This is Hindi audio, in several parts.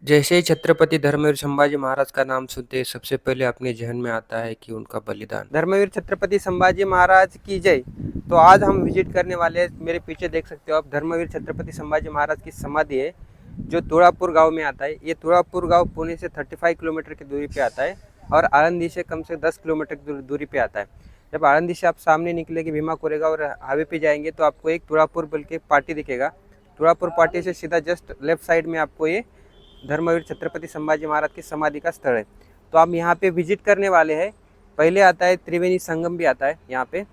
जैसे ही छत्रपति धर्मवीर संभाजी महाराज का नाम सुनते हैं सबसे पहले अपने जहन में आता है कि उनका बलिदान। धर्मवीर छत्रपति संभाजी महाराज की जय। तो आज हम विजिट करने वाले हैं, मेरे पीछे देख सकते हो आप, धर्मवीर छत्रपति संभाजी महाराज की समाधि है जो तुळापुर गांव में आता है। ये तुळापुर गांव पुणे से 35 किलोमीटर की दूरी पे आता है और आळंदी से कम से 10 किलोमीटर की दूरी पे आता है। जब आळंदी से आप सामने निकलेंगे भीमा कोरेगांव और हाईवे पे जाएंगे तो आपको एक तुळापुर बोल के पार्टी दिखेगा। तुळापुर पार्टी से सीधा जस्ट लेफ्ट साइड में आपको ये धर्मवीर छत्रपति संभाजी महाराज की समाधि का स्थल है। तो हम यहाँ पे विजिट करने वाले हैं। पहले आता है त्रिवेणी संगम भी आता है यहाँ पे।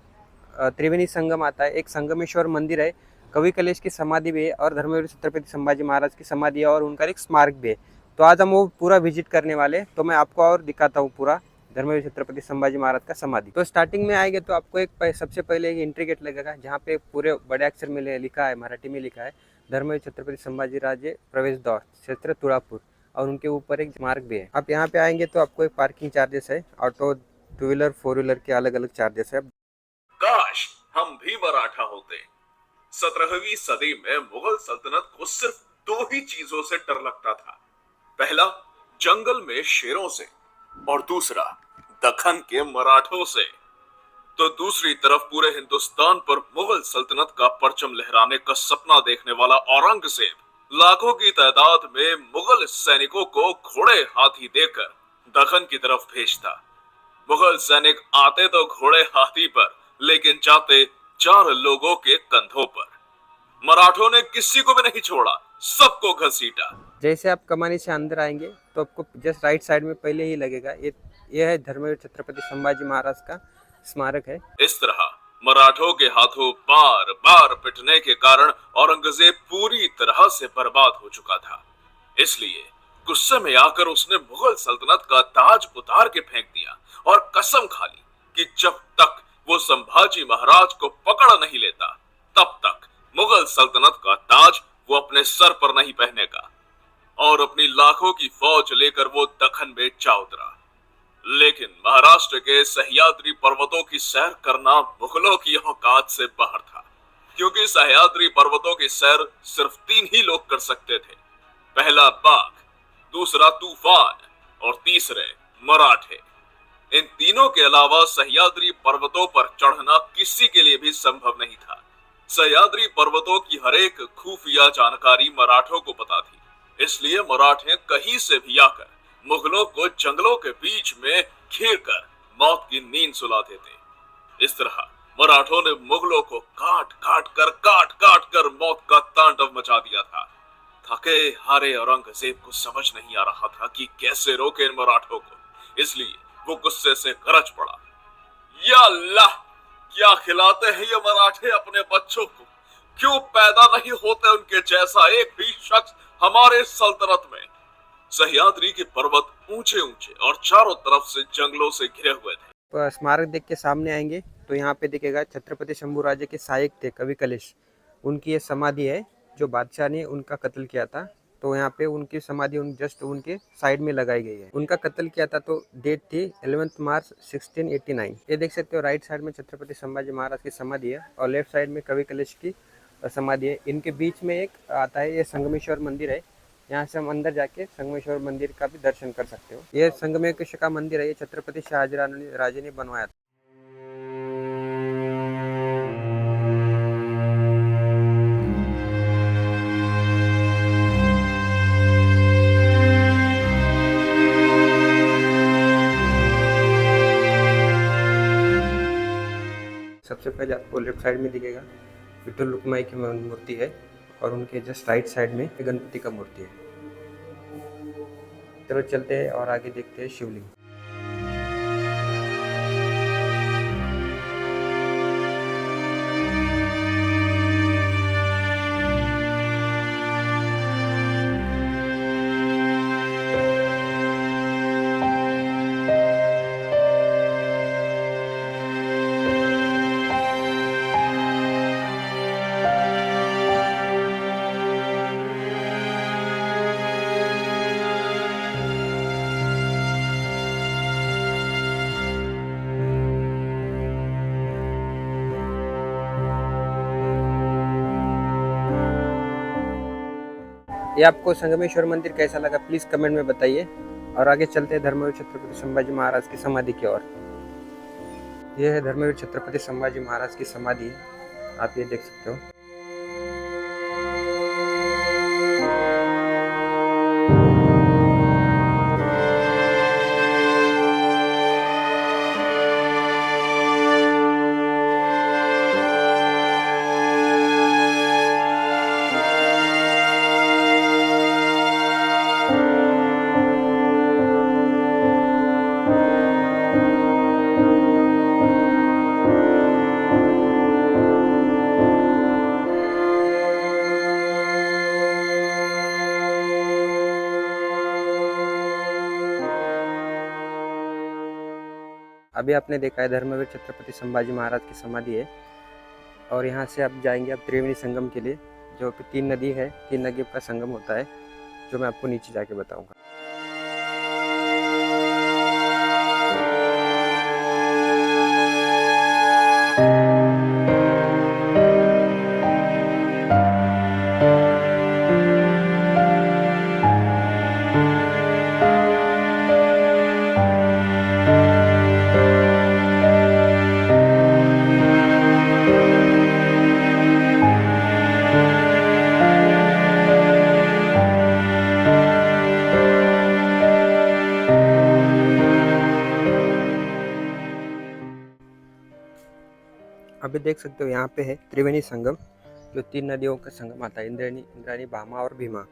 त्रिवेणी संगम आता है, एक संगमेश्वर मंदिर है, कवि कलेश की समाधि भी है और धर्मवीर छत्रपति संभाजी महाराज की समाधि है और उनका एक स्मारक भी है। तो आज हम वो पूरा विजिट करने वाले हैं। तो मैं आपको और दिखाता हूँ पूरा धर्मवीर छत्रपति संभाजी महाराज का समाधि। तो स्टार्टिंग में आएंगे तो आपको एक सबसे पहले एक एंट्री गेट लगेगा जहाँ पे पूरे बड़े अक्षर में लिखा है, मराठी में लिखा है, धर्मवीर छत्रपति संभाजी राजे प्रवेश द्वार क्षेत्र तुळापुर, और उनके ऊपर एक स्मारक भी है। आप यहाँ पे आएंगे तो आपको एक पार्किंग चार्जेस है, auto, two wheeler, four wheeler के अलग अलग चार्जेस है। काश हम भी मराठा होते। 17वीं सदी में मुगल सल्तनत को सिर्फ दो ही चीजों से डर लगता था। पहला, जंगल में शेरों से, और दूसरा, दक्खन के मराठों से। तो दूसरी तरफ पूरे हिंदुस्तान पर मुगल सल्तनत का परचम लहराने का सपना देखने वाला औरंगजेब लाखों की तादाद में मुगल सैनिकों को घोड़े हाथी देकर दक्खन की तरफ भेजता। मुगल सैनिक आते तो घोड़े हाथी पर, लेकिन जाते 4 लोगों के कंधों पर। मराठों ने किसी को भी नहीं छोड़ा, सबको घसीटा। जैसे आप कमानी से अंदर आएंगे तो आपको जस्ट राइट साइड में पहले ही लगेगा ये है धर्मवीर छत्रपति संभाजी महाराज का स्मारक है। इस तरह मराठों के हाथों बार बार पिटने के कारण औरंगजेब पूरी तरह से बर्बाद हो चुका था। इसलिए गुस्से में आकर उसने मुगल सल्तनत का ताज उतार के फेंक दिया और कसम खा ली कि जब तक वो संभाजी महाराज को पकड़ नहीं लेता तब तक मुगल सल्तनत का ताज वो अपने सर पर नहीं पहनेगा। और अपनी लाखों की फौज लेकर वो दक्खन में जा उतरा। लेकिन महाराष्ट्र के सह्याद्री पर्वतों की सैर करना मुगलों की औकात से बाहर था, क्योंकि सह्याद्री पर्वतों की सैर सिर्फ 3 ही लोग कर सकते थे। पहला बाघ, दूसरा तूफान और तीसरे मराठे। इन तीनों के अलावा सह्याद्री पर्वतों पर चढ़ना किसी के लिए भी संभव नहीं था। सह्याद्री पर्वतों की हर एक खुफिया जानकारी मराठों को पता थी, इसलिए मराठे कहीं से भी आकर मुगलों को जंगलों के बीच में घेर कर मौत की नींद सुला देते। इस तरह मराठों ने मुगलों को काट काट कर मौत का तांडव मचा दिया था। थके हारे औरंगजेब को समझ नहीं आ रहा था कि कैसे रोके इन मराठों को, इसलिए वो गुस्से से गरज पड़ा, या अल्लाह, क्या खिलाते हैं ये मराठे अपने बच्चों को? क्यों पैदा नहीं होते उनके जैसा एक भी शख्स हमारे सल्तनत में? सह्याद्री के पर्वत ऊंचे ऊंचे और चारों तरफ से जंगलों से घिरे हुए थे। स्मारक देख के सामने आएंगे तो यहाँ पे दिखेगा छत्रपति शंभू राजे के सहायक थे कवि कलेश, उनकी ये समाधि है जो बादशाह ने उनका कत्ल किया था। तो यहाँ पे उनकी समाधि जस्ट उनके साइड में लगाई गई है। उनका कत्ल किया था तो डेट थी 11 मार्च 1689। ये देख सकते हो राइट साइड में छत्रपति संभाजी महाराज की समाधि है और लेफ्ट साइड में कवि कलेश की समाधि है। इनके बीच में एक आता है, ये संगमेश्वर मंदिर है। यहाँ से हम अंदर जाके संगमेश्वर मंदिर का भी दर्शन कर सकते हो। ये संगमेश्वर का मंदिर है, ये छत्रपति शाहजी राजे ने बनवाया था। सबसे पहले आपको लेफ्ट साइड में दिखेगा विठ्ठल रुक्माई की मूर्ति है और उनके जस्ट राइट साइड में गणपति का मूर्ति है। चलो चलते हैं और आगे देखते हैं शिवलिंग। ये आपको संगमेश्वर मंदिर कैसा लगा प्लीज कमेंट में बताइए। और आगे चलते हैं धर्मवीर छत्रपति संभाजी महाराज की समाधि की ओर। ये है धर्मवीर छत्रपति संभाजी महाराज की समाधि, आप ये देख सकते हो। अभी आपने देखा है धर्मवीर छत्रपति संभाजी महाराज की समाधि है, और यहाँ से आप जाएंगे अब त्रिवेणी संगम के लिए, जो कि 3 नदी है, 3 नदियों का संगम होता है, जो मैं आपको नीचे जाके बताऊंगा। अभी देख सकते हो यहाँ पे है त्रिवेणी संगम, जो 3 नदियों का संगम आता है, इंद्रायणी, इंद्रायणी, भामा और भीमा।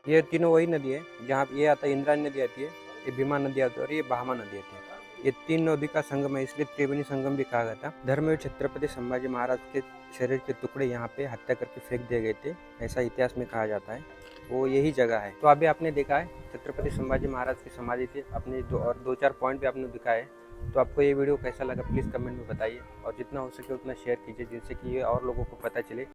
ये तीनों वही नदी है, जहाँ ये आता है इंद्रायणी नदी आती है, ये भीमा नदी आती है और ये भामा नदी आती है। ये 3 नदी का संगम है, इसलिए त्रिवेणी संगम भी कहा गया था। धर्मवीर छत्रपति संभाजी महाराज के शरीर के टुकड़े यहाँ पे हत्या करके फेंक दिए गए थे, ऐसा इतिहास में कहा जाता है, वो यही जगह है। तो अभी आपने देखा है छत्रपति संभाजी महाराज की समाधि थी, अपने 2-4 पॉइंट भी आपने दिखाए। तो आपको ये वीडियो कैसा लगा प्लीज़ कमेंट में बताइए, और जितना हो सके उतना शेयर कीजिए, जिससे कि ये और लोगों को पता चले